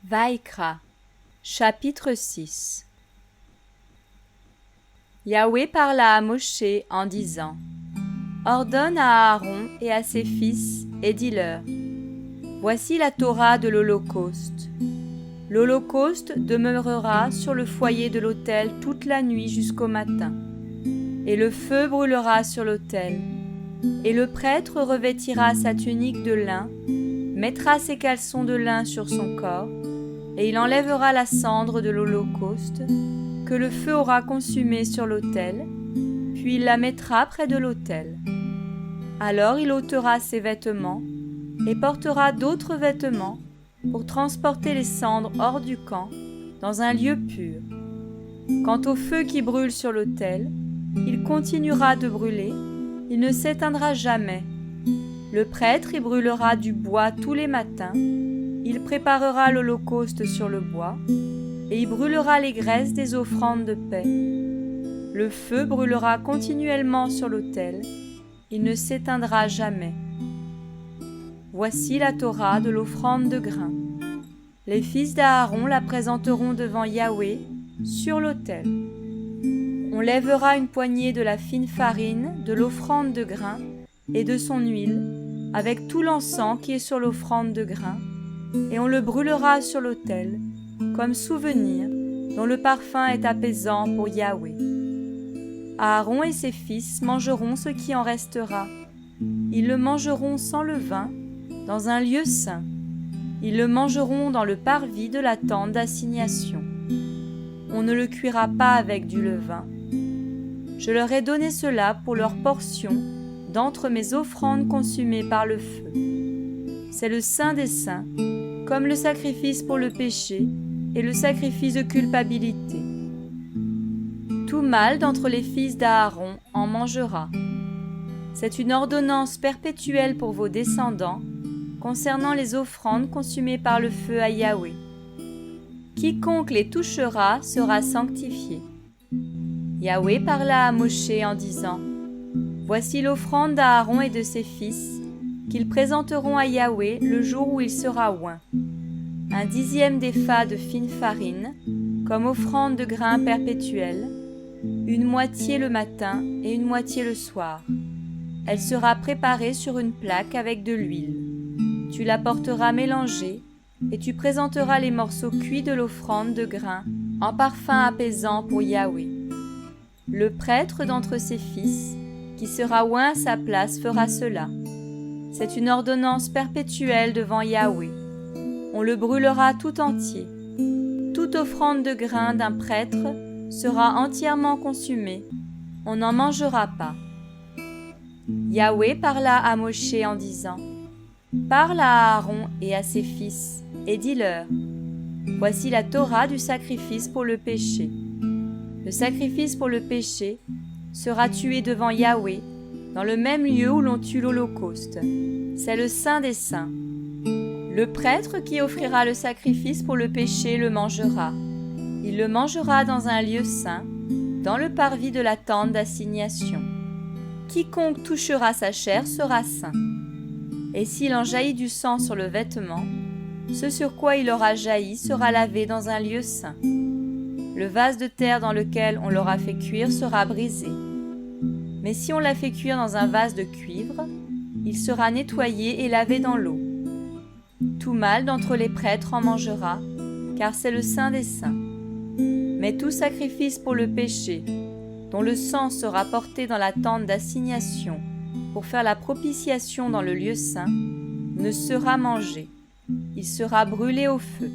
Vaikra, chapitre 6. Yahweh parla à Moshe en disant : Ordonne à Aaron et à ses fils et dis-leur : Voici la Torah de l'Holocauste. L'Holocauste demeurera sur le foyer de l'autel toute la nuit jusqu'au matin, et le feu brûlera sur l'autel. Et le prêtre revêtira sa tunique de lin, mettra ses caleçons de lin sur son corps, et il enlèvera la cendre de l'Holocauste, que le feu aura consumée sur l'autel, puis il la mettra près de l'autel. Alors il ôtera ses vêtements, et portera d'autres vêtements, pour transporter les cendres hors du camp, dans un lieu pur. Quant au feu qui brûle sur l'autel, il continuera de brûler, il ne s'éteindra jamais. Le prêtre y brûlera du bois tous les matins, il préparera l'holocauste sur le bois, et y brûlera les graisses des offrandes de paix. Le feu brûlera continuellement sur l'autel, il ne s'éteindra jamais. Voici la Torah de l'offrande de grains. Les fils d'Aaron la présenteront devant Yahweh sur l'autel. On lèvera une poignée de la fine farine de l'offrande de grains et de son huile, avec tout l'encens qui est sur l'offrande de grains, et on le brûlera sur l'autel, comme souvenir, dont le parfum est apaisant pour Yahweh. Aaron et ses fils mangeront ce qui en restera. Ils le mangeront sans levain, dans un lieu saint. Ils le mangeront dans le parvis de la tente d'assignation. On ne le cuira pas avec du levain. Je leur ai donné cela pour leur portion d'entre mes offrandes consumées par le feu. C'est le saint des saints, comme le sacrifice pour le péché et le sacrifice de culpabilité. Tout mâle d'entre les fils d'Aaron en mangera. C'est une ordonnance perpétuelle pour vos descendants concernant les offrandes consumées par le feu à Yahweh. Quiconque les touchera sera sanctifié. Yahweh parla à Moshe en disant : Voici l'offrande d'Aaron et de ses fils, qu'ils présenteront à Yahweh le jour où il sera oint. 1/10 d'épha de fine farine, comme offrande de grains perpétuelle, 1/moitié le matin et 1/moitié le soir. Elle sera préparée sur une plaque avec de l'huile. Tu la porteras mélangée, et tu présenteras les morceaux cuits de l'offrande de grains en parfum apaisant pour Yahweh. Le prêtre d'entre ses fils, qui sera oint à sa place, fera cela. C'est une ordonnance perpétuelle devant Yahweh. On le brûlera tout entier. Toute offrande de grains d'un prêtre sera entièrement consumée. On n'en mangera pas. Yahweh parla à Moshe en disant : Parle à Aaron et à ses fils, et dis-leur : Voici la Torah du sacrifice pour le péché. Le sacrifice pour le péché sera tué devant Yahweh, dans le même lieu où l'on tue l'holocauste. C'est le saint des saints. Le prêtre qui offrira le sacrifice pour le péché le mangera. Il le mangera dans un lieu saint, dans le parvis de la tente d'assignation. Quiconque touchera sa chair sera saint. Et s'il en jaillit du sang sur le vêtement, ce sur quoi il aura jailli sera lavé dans un lieu saint. Le vase de terre dans lequel on l'aura fait cuire sera brisé. Mais si on l'a fait cuire dans un vase de cuivre, il sera nettoyé et lavé dans l'eau. Tout mâle d'entre les prêtres en mangera, car c'est le saint des saints. Mais tout sacrifice pour le péché, dont le sang sera porté dans la tente d'assignation pour faire la propitiation dans le lieu saint, ne sera mangé. Il sera brûlé au feu.